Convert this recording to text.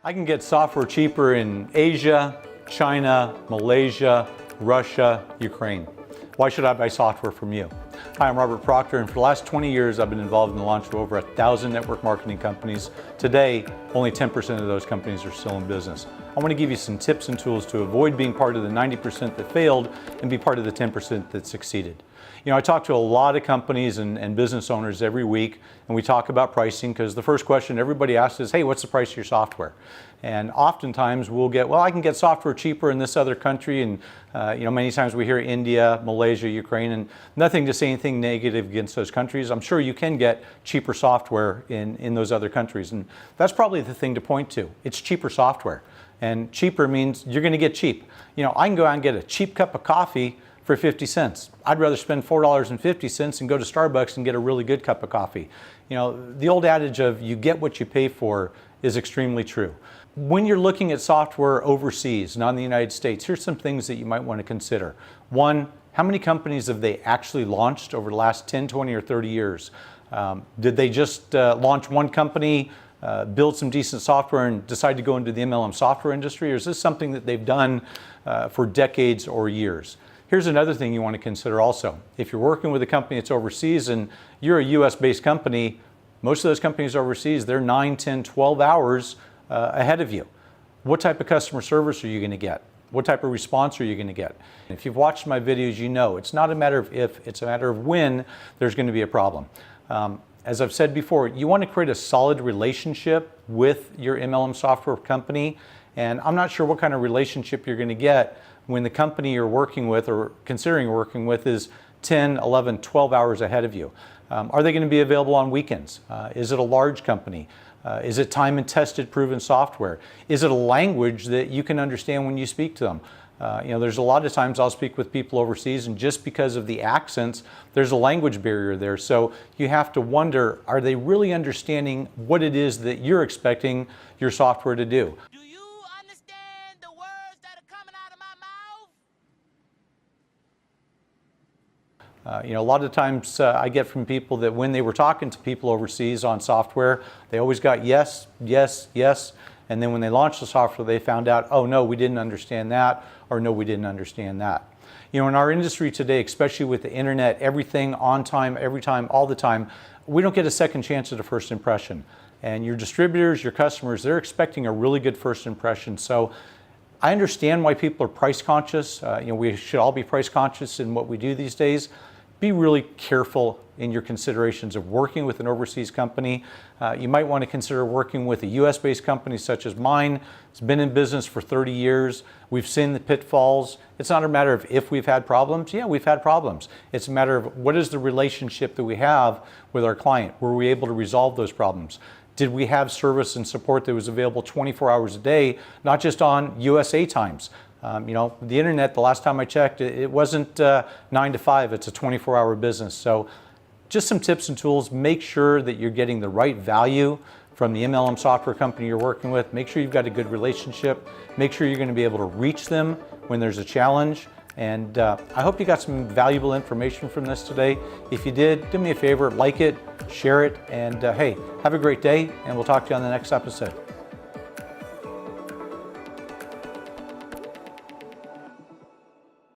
I can get software cheaper in Asia, China, Malaysia, Russia, Ukraine. Why should I buy software from you? Hi, I'm Robert Proctor, and for the last 20 years I've been involved in the launch of over 1,000 network marketing companies. Today, only 10% of those companies are still in business. I want to give you some tips and tools to avoid being part of the 90% that failed and be part of the 10% that succeeded. You know, I talk to a lot of companies and business owners every week, and we talk about pricing because the first question everybody asks is, hey, what's the price of your software? And oftentimes we'll get, well, I can get software cheaper in this other country, and many times we hear India, Malaysia, Ukraine, and nothing to say anything negative against those countries. I'm sure you can get cheaper software in those other countries, and that's probably the thing to point to. It's cheaper software, and cheaper means you're going to get cheap. You know, I can go out and get a cheap cup of coffee for 50 cents. I'd rather spend $4.50 and go to Starbucks and get a really good cup of coffee. You know, the old adage of you get what you pay for is extremely true. When you're looking at software overseas, not in the United States, here's some things that you might want to consider. One, how many companies have they actually launched over the last 10, 20, or 30 years? Did they just launch one company, build some decent software and decide to go into the MLM software industry, or is this something that they've done for decades or years? Here's another thing you want to consider also. If you're working with a company that's overseas and you're a US-based company, most of those companies overseas, they're 9, 10, 12 hours ahead of you. What type of customer service are you going to get? What type of response are you going to get? If you've watched my videos, you know it's not a matter of if, it's a matter of when there's going to be a problem. As I've said before, you want to create a solid relationship with your MLM software company, and I'm not sure what kind of relationship you're going to get when the company you're working with or considering working with is 10, 11, 12 hours ahead of you. Are they going to be available on weekends? Is it a large company? Is it time and tested, proven software? Is it a language that you can understand when you speak to them? There's a lot of times I'll speak with people overseas, and just because of the accents, there's a language barrier there. So you have to wonder, are they really understanding what it is that you're expecting your software to do? Do you understand the words that are coming out of my mouth? A lot of times I get from people that when they were talking to people overseas on software, they always got yes, yes, yes. And then when they launched the software, they found out, oh no, we didn't understand that, or no, we didn't understand that. You know, in our industry today, especially with the internet, everything on time, every time, all the time, we don't get a second chance at a first impression. And your distributors, your customers, they're expecting a really good first impression. So I understand why people are price conscious. We should all be price conscious in what we do these days. Be really careful in your considerations of working with an overseas company. You might want to consider working with a US-based company such as mine. It's been in business for 30 years. We've seen the pitfalls. It's not a matter of if we've had problems. Yeah, we've had problems. It's a matter of what is the relationship that we have with our client. Were we able to resolve those problems? Did we have service and support that was available 24 hours a day, not just on USA times? The internet, the last time I checked, it wasn't 9 to 5, it's a 24-hour business. So just some tips and tools. Make sure that you're getting the right value from the MLM software company you're working with. Make sure you've got a good relationship. Make sure you're going to be able to reach them when there's a challenge. And I hope you got some valuable information from this today. If you did, do me a favor, like it, share it, and hey, have a great day, and we'll talk to you on the next episode.